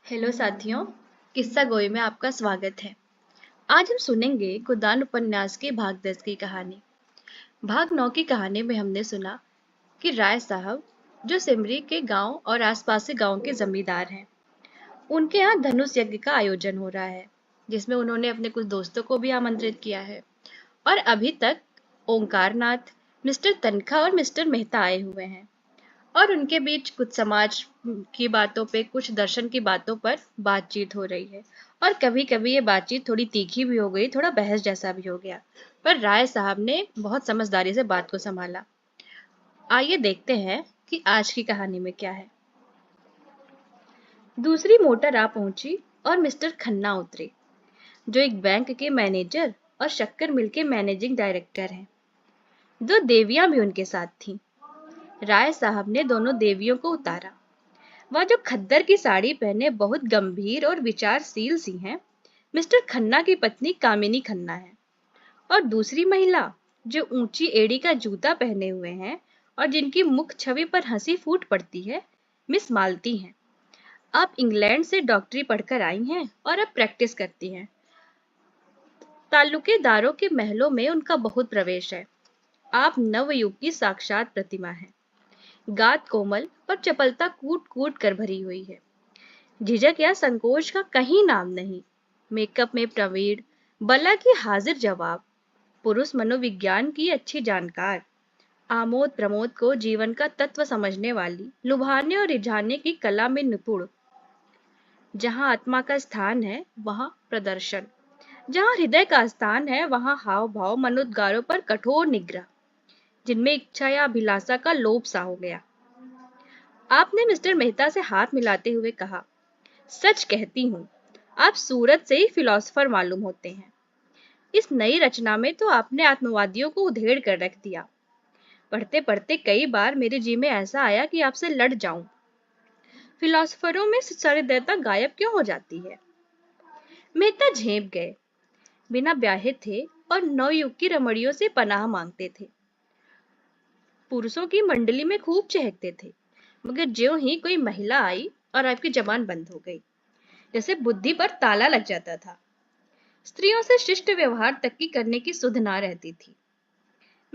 Hello साथियों, किस्सा गोई में आपका स्वागत है। आज हम सुनेंगे गोदान उपन्यास के भाग 10 की कहानी। भाग 9 की कहानी में हमने सुना कि राय साहब, जो सिमरी के गांव और आसपास के गांव के जमींदार हैं, उनके यहाँ धनुष यज्ञ का आयोजन हो रहा है, जिसमें उन्होंने अपने कुछ दोस्तों को भी आमंत्रित किया है। और अभी तक ओंकारनाथ, मिस्टर तनखा और मिस्टर मेहता आए हुए हैं। और उनके बीच कुछ समाज की बातों पे, कुछ दर्शन की बातों पर बातचीत हो रही है। और कभी कभी ये बातचीत थोड़ी तीखी भी हो गई, थोड़ा बहस जैसा भी हो गया। पर राय साहब ने बहुत समझदारी से बात को संभाला। आइए देखते हैं कि आज की कहानी में क्या है। दूसरी मोटर आ पहुंची और मिस्टर खन्ना उतरे, जो एक बैंक के मैनेजर और शक्कर मिल के मैनेजिंग डायरेक्टर हैं। दो देवियां भी उनके साथ थीं। राय साहब ने दोनों देवियों को उतारा। वह जो खद्दर की साड़ी पहने बहुत गंभीर और विचारशील सी हैं, मिस्टर खन्ना की पत्नी कामिनी खन्ना है। और दूसरी महिला जो ऊंची एड़ी का जूता पहने हुए हैं और जिनकी मुख छवि पर हंसी फूट पड़ती है, मिस मालती हैं। आप इंग्लैंड से डॉक्टरी पढ़कर आई हैं और अब प्रैक्टिस करती हैं। ताल्लुकेदारों के महलों में उनका बहुत प्रवेश है। आप नवयुग की साक्षात प्रतिमा हैं। गात कोमल और चपलता कूट कूट कर भरी हुई है। झिझक या संकोच का कहीं नाम नहीं। मेकअप में प्रवीण, बला की हाजिर जवाब, पुरुष मनोविज्ञान की अच्छी जानकार, आमोद प्रमोद को जीवन का तत्व समझने वाली, लुभाने और रिझाने की कला में निपुण। जहां आत्मा का स्थान है वहां प्रदर्शन, जहां हृदय का स्थान है वहां हाव भाव, मनोद्गारों पर कठोर निग्रह, जिनमें इच्छा या अभिलाषा का लोभ सा हो गया। आपने मिस्टर मेहता से हाथ मिलाते हुए कहा, सच कहती हूँ, आप सूरत से ही फिलोसफर मालूम होते हैं। इस नई रचना में तो आपने आत्मवादियों को उधेड़ कर रख दिया। पढ़ते पढ़ते कई बार मेरे जी में ऐसा आया कि आपसे लड़ जाऊं। फिलोसफरों में सहृदयता गायब क्यों हो जाती है? मेहता झेप गए। बिना ब्याहे थे और नवयुग की रमणियों से पनाह मांगते थे। पुरुषों की मंडली में खूब चहकते थे, मगर ज्यों ही कोई महिला आई और आपकी जबान बंद हो गई, जैसे बुद्धि पर ताला लग जाता था। स्त्रियों से शिष्ट व्यवहार तक की करने की सुध ना रहती थी।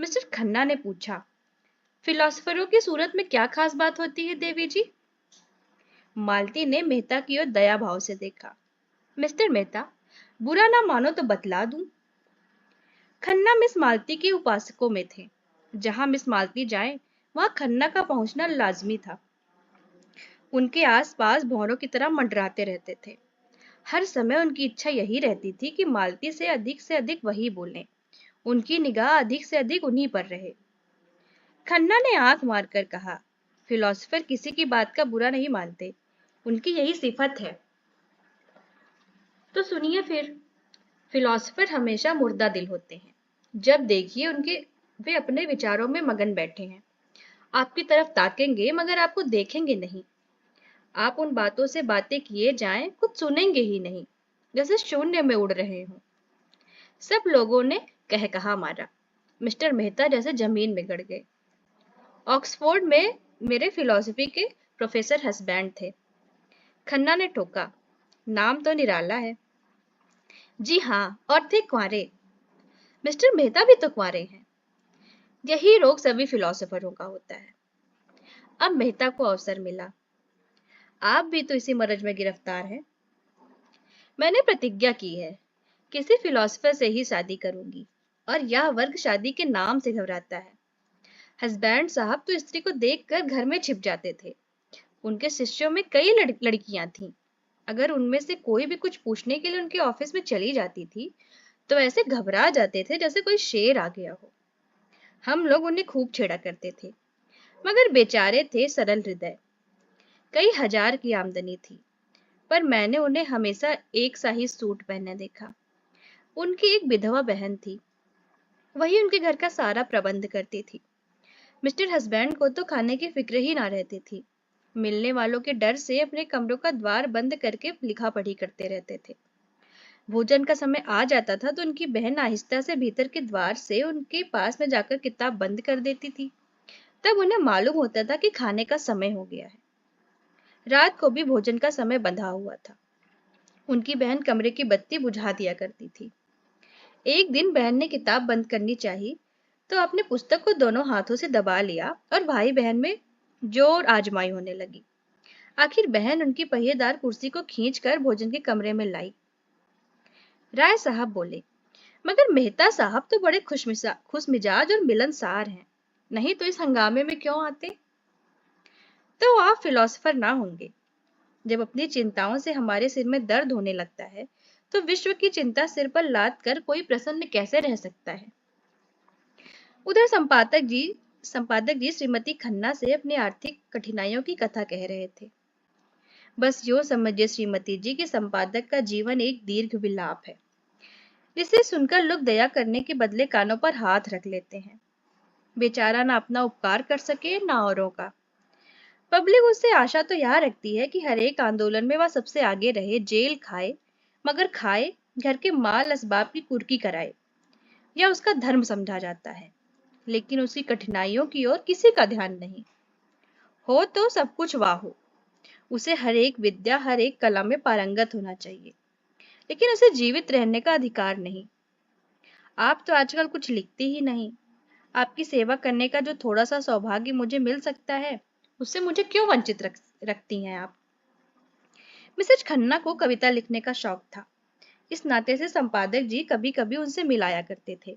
मिस्टर खन्ना ने पूछा, फिलोसफरों की सूरत में क्या खास बात होती है देवी जी? मालती ने मेहता की ओर दया भाव से देखा। मिस्टर मेहता, बुरा ना मानो तो बतला दूं। खन्ना मिस मालती के उपासकों में थे। जहां मिस मालती जाए वहां खन्ना का पहुंचना लाजमी था। उनके आसपास भौरों की तरह मंडराते रहते थे। हर समय उनकी इच्छा यही रहती थी कि मालती से अधिक वही बोलें, उनकी निगाह अधिक से अधिक उन्हीं पर रहे। खन्ना ने आंख मारकर कहा, फिलोसफर किसी की बात का बुरा नहीं मानते, उनकी यही सिफत है। तो सुनिए फिर, फिलोसफर हमेशा मुर्दा दिल होते हैं। जब देखिए उनके वे अपने विचारों में मगन बैठे हैं। आपकी तरफ ताकेंगे मगर आपको देखेंगे नहीं। आप उन बातों से बातें किए जाएं, कुछ सुनेंगे ही नहीं, जैसे शून्य में उड़ रहे हों। सब लोगों ने कह कहा मारा। मिस्टर मेहता जैसे जमीन में गड़ गए। ऑक्सफोर्ड में मेरे फिलॉसफी के प्रोफेसर हस्बैंड थे। खन्ना ने टोका, नाम तो निराला है। जी हाँ, और थे कुंवारे। मिस्टर मेहता भी तो कुंवारे हैं। यही रोग सभी फिलोसफरों का होता है। अब मेहता को अवसर मिला। आप भी तो इसी मरज में गिरफ्तार हैं। मैंने प्रतिज्ञा की है, किसी फिलोसफर से ही शादी करूंगी, और यह वर्ग शादी के नाम से घबराता है। हस्बैंड साहब तो स्त्री को देखकर घर में छिप जाते थे। उनके शिष्यों में कई लड़कियां थीं। अगर उनमें से कोई भी कुछ पूछने के लिए उनके ऑफिस में चली जाती थी, तो ऐसे घबरा जाते थे जैसे कोई शेर आ गया हो। हम लोग उन्हें खूब छेड़ा करते थे, मगर बेचारे थे सरल हृदय। कई हजार की आमदनी थी, पर मैंने उन्हें हमेशा एक सा ही सूट पहने देखा। उनकी एक विधवा बहन थी, वही उनके घर का सारा प्रबंध करती थी। मिस्टर हस्बैंड को तो खाने की फिक्र ही ना रहती थी। मिलने वालों के डर से अपने कमरों का द्वार बंद करके लिखा पढ़ी करते रहते थे। भोजन का समय आ जाता था तो उनकी बहन आहिस्ता से भीतर के द्वार से उनके पास में जाकर किताब बंद कर देती थी। तब उन्हें मालूम होता था कि खाने का समय हो गया है। रात को भी भोजन का समय बंधा हुआ था। उनकी बहन कमरे की बत्ती बुझा दिया करती थी। एक दिन बहन ने किताब बंद करनी चाहिए तो अपने पुस्तक को दोनों हाथों से दबा लिया और भाई बहन में जोर आजमाई होने लगी। आखिर बहन उनकी पहिएदार कुर्सी को खींचकर भोजन के कमरे में लाई। राय साहब बोले, मगर मेहता साहब तो बड़े खुशमिजाज और मिलनसार हैं, नहीं तो इस हंगामे में क्यों आते? तो आप फिलोसोफर ना होंगे। जब अपनी चिंताओं से हमारे सिर में दर्द होने लगता है तो विश्व की चिंता सिर पर लाद कर कोई प्रसन्न कैसे रह सकता है? उधर संपादक जी श्रीमती खन्ना से अपनी आर्थिक कठिनाइयों की कथा कह रहे थे। बस यूं समझिए श्रीमती जी कि संपादक का जीवन एक दीर्घ विलाप है, जिसे सुनकर लोग दया करने के बदले कानों पर हाथ रख लेते हैं। बेचारा ना अपना उपकार कर सके ना औरों का। पब्लिक उससे आशा तो यह रखती है कि हर एक आंदोलन में वह सबसे आगे रहे, जेल खाए, मगर खाए घर के माल असबाब की कुर्की कराए, या उसका धर्म समझा जाता है। लेकिन उसकी कठिनाइयों की ओर किसी का ध्यान नहीं। हो तो सब कुछ वाह हो, उसे हर एक विद्या हर एक कला में पारंगत होना चाहिए, लेकिन उसे जीवित रहने का अधिकार नहीं। आप तो आजकल कुछ लिखते ही नहीं। आपकी सेवा करने का जो थोड़ा सा सौभाग्य मुझे मिल सकता है, उससे मुझे क्यों वंचित रखती हैं आप? मिसेज खन्ना को कविता लिखने का शौक था। इस नाते से संपादक जी कभी कभी उनसे मिलाया करते थे,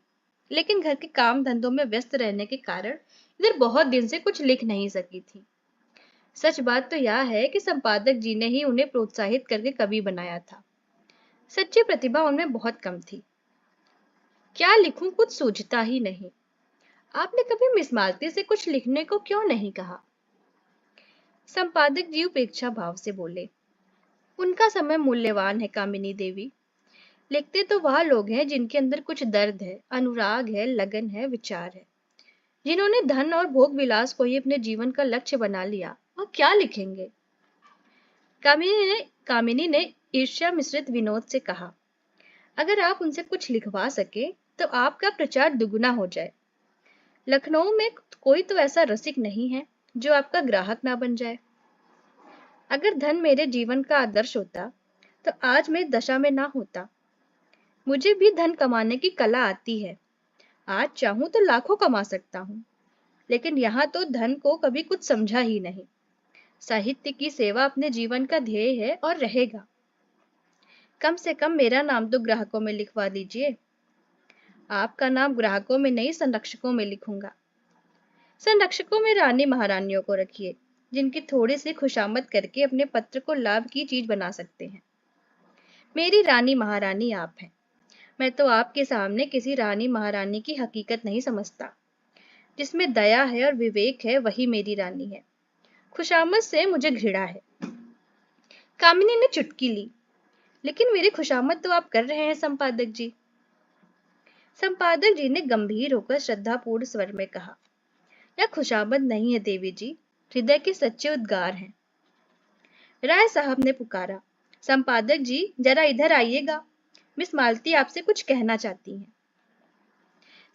लेकिन घर के काम धंधों में व्यस्त रहने के कारण इधर बहुत दिन से कुछ लिख नहीं सकी थी। सच बात तो यह है कि संपादक जी ने ही उन्हें प्रोत्साहित करके कवि बनाया था। सच्ची प्रतिभा उनमें बहुत कम थी। क्या लिखूं, कुछ सूझता ही नहीं। आपने कभी मिस मालती से कुछ लिखने को क्यों नहीं कहा? संपादक जी उपेक्षा भाव से बोले, उनका समय मूल्यवान है कामिनी देवी। लिखते तो वह लोग हैं जिनके अंदर कुछ दर्द है, अनुराग है, लगन है, विचार है। जिन्होंने धन और भोग विलास को ही अपने जीवन का लक्ष्य बना लिया, वह क्या लिखेंगे? कामिनी ने ईर्ष्या मिश्रित विनोद से कहा, अगर आप उनसे कुछ लिखवा सके तो आपका प्रचार दुगुना हो जाए। लखनऊ में कोई तो ऐसा रसिक नहीं है जो आपका ग्राहक ना बन जाए। अगर धन मेरे जीवन का आदर्श होता तो आज मैं दशा में ना होता। मुझे भी धन कमाने की कला आती है। आज चाहूं तो लाखों कमा सकता हूं, लेकिन यहाँ तो धन को कभी कुछ समझा ही नहीं। साहित्य की सेवा अपने जीवन का ध्येय है और रहेगा। कम से कम मेरा नाम तो ग्राहकों में लिखवा दीजिए। आपका नाम ग्राहकों में नहीं, संरक्षकों में लिखूंगा। संरक्षकों में रानी महारानियों को रखिए, जिनकी थोड़ी सी खुशामद करके अपने पत्र को लाभ की चीज बना सकते हैं। मेरी रानी महारानी आप हैं। मैं तो आपके सामने किसी रानी महारानी की हकीकत नहीं समझता। जिसमें दया है और विवेक है वही मेरी रानी है। खुशामद से मुझे घृणा है। कामिनी ने चुटकी ली, लेकिन मेरी खुशामद तो आप कर रहे हैं संपादक जी। संपादक जी ने गंभीर होकर श्रद्धापूर्ण स्वर में कहा, यह खुशामद नहीं है देवी जी, हृदय के सच्चे उद्गार हैं। राय साहब ने पुकारा, संपादक जी जरा इधर आइएगा, मिस मालती आपसे कुछ कहना चाहती हैं।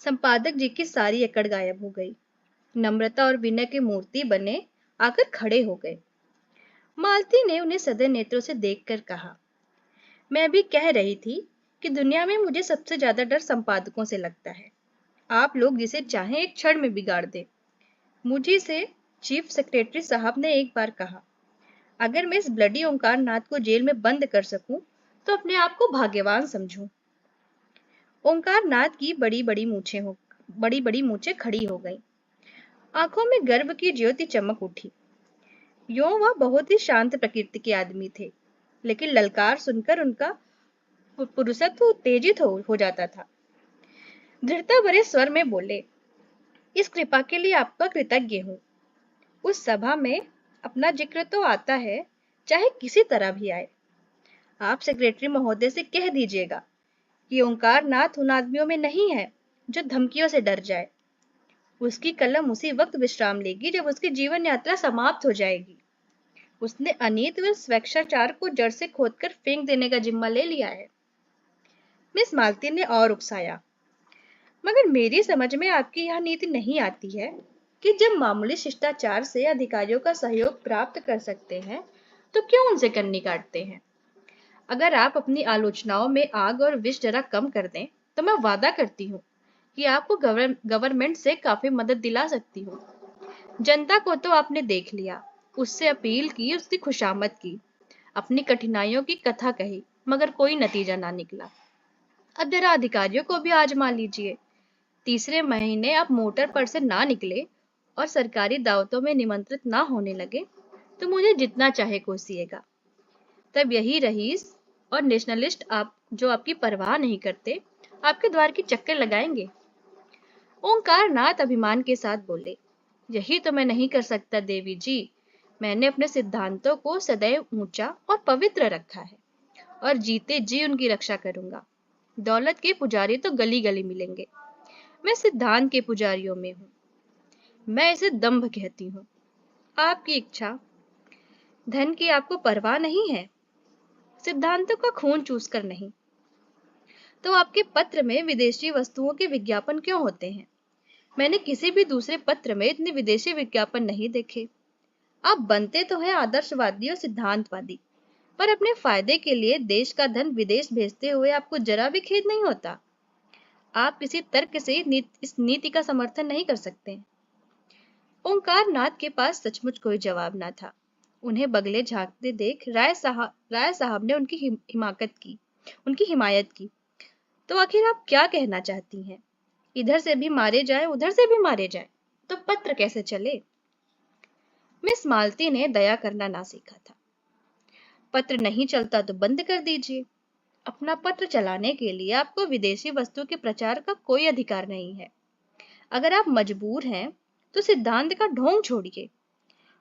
संपादक जी की सारी अकड़ गायब हो गई। नम्रता और विनय की मूर्ति बने आकर खड़े हो गए। मालती ने उन्हें सदय नेत्रों से देखकर कहा, मैं भी कह रही थी कि दुनिया में मुझे सबसे ज्यादा डर संपादकों से लगता है। आप लोग जिसे चाहें एक क्षण में बिगाड़ दे। मुझे से चीफ सेक्रेटरी साहब ने एक बार कहा, अगर मैं इस ब्लडी ओंकार नाथ को जेल में बंद कर सकूं तो अपने आप को भाग्यवान समझूं। ओंकार नाथ की बड़ी बड़ी मूछें खड़ी हो गईं। आंखों में गर्व की ज्योति चमक उठी। यूं वह बहुत ही शांत प्रकृति के आदमी थे, लेकिन ललकार सुनकर उनका पुरुषत्व उत्तेजित हो जाता था। दृढ़ता भरे स्वर में बोले, इस कृपा के लिए आपका कृतज्ञ हूं। उस सभा में अपना जिक्र तो आता है, चाहे किसी तरह भी आए। आप सेक्रेटरी महोदय से कह दीजिएगा कि ओंकार नाथ उन आदमियों में नहीं है जो धमकियों से डर जाए। उसकी कलम उसी वक्त विश्राम लेगी जब उसकी जीवन यात्रा समाप्त हो जाएगी। उसने अनीति व स्वेच्छाचार को जड़ से खोदकर फेंक देने का जिम्मा ले लिया है। मिस मालती ने और उकसाया, मगर मेरी समझ में आपकी यह नीति नहीं आती है कि जब मामूली शिष्टाचार से अधिकारियों का सहयोग प्राप्त कर सकते हैं तो क्यों उनसे कन्नी काटते हैं? अगर आप अपनी आलोचनाओं में आग और विष जरा कम कर दें, तो मैं वादा करती हूँ कि आपको गवर्नमेंट से काफी मदद दिला सकती हूँ। जनता को तो आपने देख लिया, उससे अपील की, उसकी खुशामद की, अपनी कठिनाइयों की कथा कही, मगर कोई नतीजा ना निकला। अब जरा अधिकारियों को भी आजमा लीजिए। तीसरे महीने आप मोटर पर से ना निकले और सरकारी दावतों में निमंत्रित ना होने लगे, तो मुझे जितना चाहे कोसिएगा। तब यही रईस और नेशनलिस्ट आप जो आपकी परवाह नहीं करते, आपके द्वार की चक्कर लगाएंगे। ओंकार नाथ अभिमान के साथ बोले, यही तो मैं नहीं कर सकता देवी जी। मैंने अपने सिद्धांतों को सदैव ऊंचा और पवित्र रखा है और जीते जी उनकी रक्षा करूंगा। दौलत के पुजारी तो गली गली मिलेंगे, मैं सिद्धांत के पुजारियों में हूँ। मैं इसे दंभ कहती हूँ। आपकी इच्छा, धन की आपको परवाह नहीं है, सिद्धांतों का खून चूस कर नहीं। तो आपके पत्र में विदेशी वस्तुओं के विज्ञापन क्यों होते हैं? मैंने किसी भी दूसरे पत्र में इतने विदेशी विज्ञापन नहीं देखे। आप बनते तो हैं आदर्शवादी और सिद्धांतवादी, पर अपने फायदे के लिए देश का धन विदेश भेजते हुए आपको जरा भी खेद नहीं होता। आप किसी तर्क से इस नीति का समर्थन नहीं कर सकते। ओंकार नाथ के पास सचमुच कोई जवाब न था। उन्हें बगले झांकते देख राय साहब ने उनकी हिमायत की। तो आखिर आप क्या कहना चाहती हैं? इधर से भी मारे जाए, उधर से भी मारे जाए, तो पत्र कैसे चले? मिस मालती ने दया करना ना सीखा था। पत्र नहीं चलता तो बंद कर दीजिए। अपना पत्र चलाने के लिए आपको विदेशी वस्तु के प्रचार का कोई अधिकार नहीं है। अगर आप मजबूर हैं, तो सिद्धांत का ढोंग छोड़िए।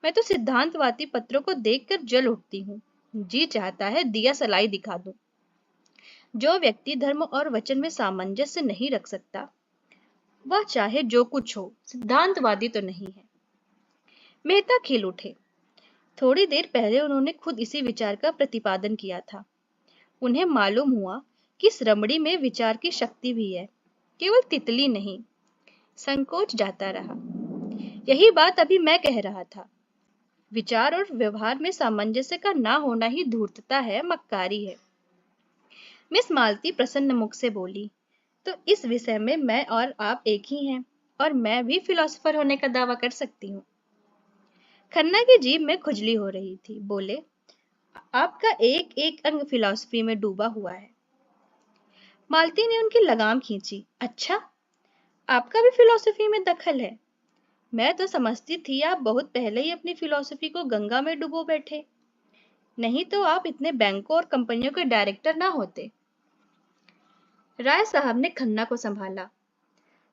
मैं तो सिद्धांतवादी पत्रों को देखकर जल उठती हूँ। जी चाहता है दिया सलाई दिखा दूं। जो व्यक्ति धर्म और वचन में सामंजस्य नहीं रख सकता, वह चाहे जो कुछ हो, सिद्धांतवादी तो नहीं है। मेहता खिल उठे। थोड़ी देर पहले उन्होंने खुद इसी विचार का प्रतिपादन किया था। उन्हें मालूम हुआ कि इस रमणी में विचार की शक्ति भी है, केवल तितली नहीं। संकोच जाता रहा। यही बात अभी मैं कह रहा था। विचार और व्यवहार में सामंजस्य का ना होना ही धूर्तता है, मक्कारी है। मिस मालती प्रसन्न मुख से बोली, तो इस विषय में मैं और आप एक ही हैं, और मैं भी फिलोसोफर होने का दावा कर सकती हूँ। खन्ना की जीभ में खुजली हो रही थी। बोले, आपका एक एक अंग फिलॉसफी में डूबा हुआ है। मालती ने उनकी लगाम खींची। अच्छा, आपका भी फिलॉसफी में दखल है? मैं तो समझती थी आप बहुत पहले ही अपनी फिलॉसफी को गंगा में डुबो बैठे, नहीं तो आप इतने बैंकों और कंपनियों के डायरेक्टर ना होते। राय साहब ने खन्ना को संभाला।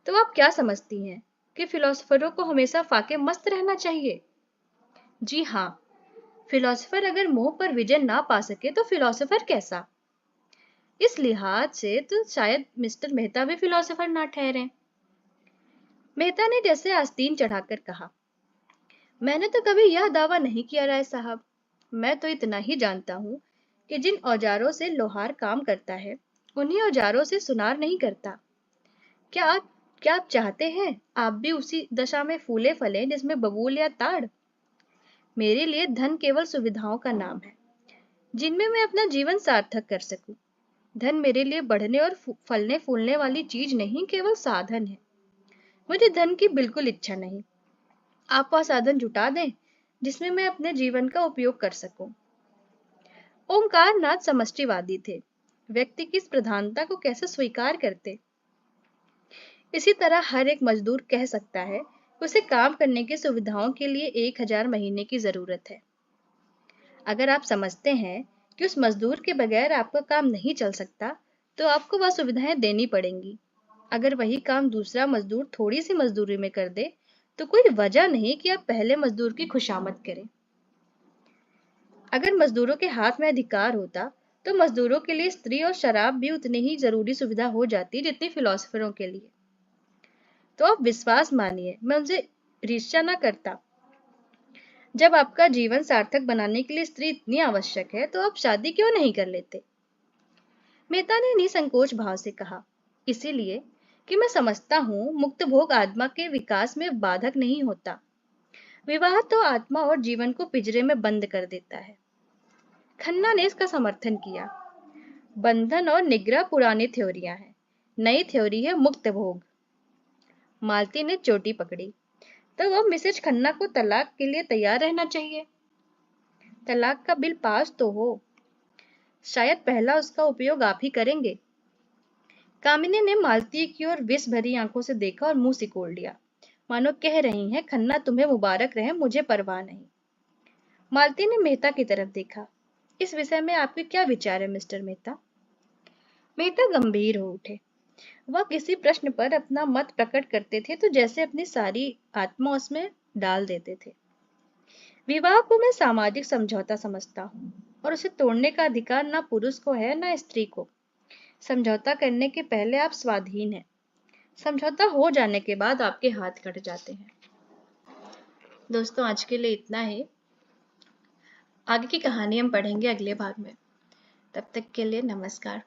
तो आप क्या समझती हैं कि फिलोसोफरों को हमेशा फाके मस्त रहना चाहिए? जी हाँ, फिलोसोफर अगर मोह पर विजय ना पा सके तो फिलोसोफर कैसा? इस लिहाज से तो शायद मिस्टर मेहता भी फिलोसोफर ना ठहरे। मेहता ने जैसे आस्तीन चढ़ाकर कहा, मैंने तो कभी यह दावा नहीं किया राय साहब। मैं तो इतना ही जानता हूँ कि जिन औजारों से लोहार काम करता है, उन्हीं औजारों से सुनार नहीं करता। क्या आप क्या आप चाहते हैं आप भी उसी दशा में फूले फले जिसमें बबूल या ताड़? मेरे लिए धन केवल सुविधाओं का नाम है, जिनमें मैं अपना जीवन सार्थक कर सकूं। धन मेरे लिए बढ़ने और फलने फूलने वाली चीज नहीं, केवल साधन है। मुझे धन की बिल्कुल इच्छा नहीं। आप वह साधन जुटा दें जिसमें मैं अपने जीवन का उपयोग कर सकूं। ओंकार नाथ समष्टिवादी थे। व्यक्ति की इस प्रधानता को कैसे स्वीकार करते? इसी तरह हर एक मजदूर कह सकता है उसे काम करने की सुविधाओं के लिए 1000 महीने की जरूरत है। अगर आप समझते हैं कि उस मजदूर के बगैर आपका काम नहीं चल सकता, तो आपको वह सुविधाएं देनी पड़ेंगी। अगर वही काम दूसरा मजदूर थोड़ी सी मजदूरी में कर दे, तो कोई वजह नहीं कि आप पहले मजदूर की खुशामद करें। अगर मजदूरों के हाथ में अधिकार होता, तो मजदूरों के लिए स्त्री और शराब भी उतनी ही जरूरी सुविधा हो जाती जितनी फिलोसफरों के लिए। तो आप विश्वास मानिए, मैं उनसे ईर्ष्या न करता। जब आपका जीवन सार्थक बनाने के लिए स्त्री इतनी आवश्यक है, तो आप शादी क्यों नहीं कर लेते? मेहता ने निसंकोच भाव से कहा, इसीलिए कि मैं समझता हूँ मुक्त भोग आत्मा के विकास में बाधक नहीं होता। विवाह तो आत्मा और जीवन को पिंजरे में बंद कर देता है। खन्ना ने इसका समर्थन किया। बंधन और निग्रह पुरानी थ्योरियां हैं, नई थ्योरी है मुक्त भोग। मालती ने चोटी पकड़ी। तो अब मिसेज खन्ना को तलाक के लिए तैयार रहना चाहिए। तलाक का बिल पास तो हो, शायद पहला उसका उपयोग आप ही करेंगे। कामिनी ने मालती की ओर विष भरी आंखों से देखा और मुंह सिकोड़ लिया, मानो कह रही हैं, खन्ना तुम्हें मुबारक रहे, मुझे परवाह नहीं। मालती ने मेहता की तरफ देखा। इस विषय में आपके क्या विचार है मिस्टर मेहता? मेहता गंभीर हो उठे। वह किसी प्रश्न पर अपना मत प्रकट करते थे तो जैसे अपनी सारी आत्मा उसमें डाल देते थे। विवाह को मैं सामाजिक समझौता समझता हूँ और उसे तोड़ने का अधिकार ना पुरुष को है ना स्त्री को। समझौता करने के पहले आप स्वाधीन हैं, समझौता हो जाने के बाद आपके हाथ कट जाते हैं। दोस्तों, आज के लिए इतना ही। आगे की कहानी हम पढ़ेंगे अगले भाग में। तब तक के लिए नमस्कार।